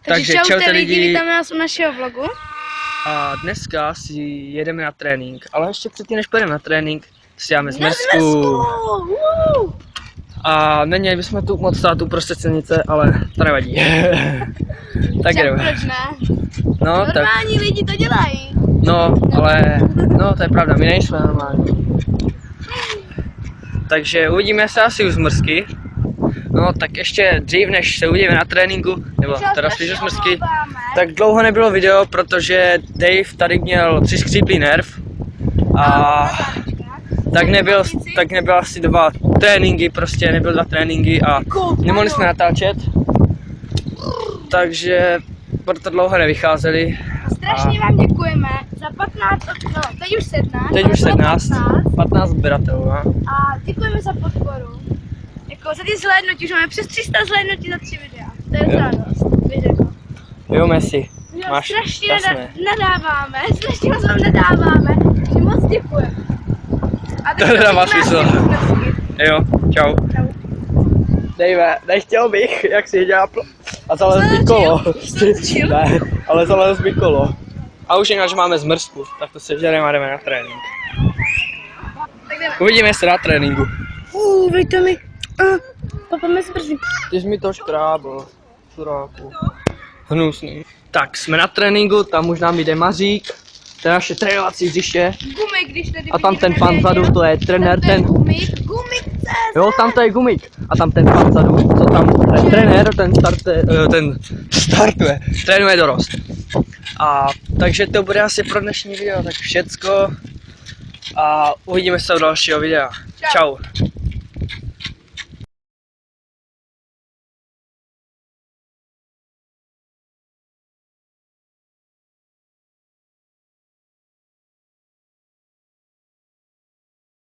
Takže čaute lidi, vítáme nás u našeho vlogu. A dneska si jedeme na trénink, ale ještě předtím, než pojedeme na trénink, si dáme zmrzku. A neměli bychom tu moc stát uprostřed silnice, ale to nevadí. Tak jdeme. Proč ne? No, Normální tak. lidi to dělají. No, ale no, to je pravda, my nejsme normální. Takže uvidíme se asi u zmrzky. No, tak ještě dřív, než se uvidíme na tréninku, nebo teda spíš u zmrzky, tak dlouho nebylo video, protože Dave tady měl přiskříplý nerv a tak nebyl asi 2 tréninky, prostě nebyl 2 tréninky a nemohli jsme natáčet, takže proto dlouho nevycházeli. Strašně vám děkujeme za 15, no, teď už 15 odběratelů, no. A děkujeme za podporu. Jako za ty zhlédnutí, už máme přes 300 zhlédnutí za 3 videa. To je radost, bych řekl. Jo, Messi, Jo, máš strašně jasné. nadáváme, strašně moc vám nadáváme, že moc děkujeme. A To nedává smysl. Jo, čau. Čau. Dave, nechtěl bych, jak si dělá a zalez mi kolo. Ne, ale zalez mi kolo. A už jinak, že máme zmrzku, tak to sežereme a jdeme na trénink. Tak jdeme. Uvidíme se na tréninku. Vejte mi. Papa mi zbrží. Ty jsi mi to škrábl, čuráku. Hnusný. Tak, jsme na tréninku, tam už nám jde Mařík. To je naše trénovací hřiště. Gumik, když tady A tam ten pan vzadu, to je trenér, ten. Gumik, Jo, tam to je Gumik. A tam ten pan vzadu, co tam, ten trenér, ten startuje, trénuje dorost. A takže to bude asi pro dnešní video, tak všecko. A uvidíme se u dalšího videa. Čau.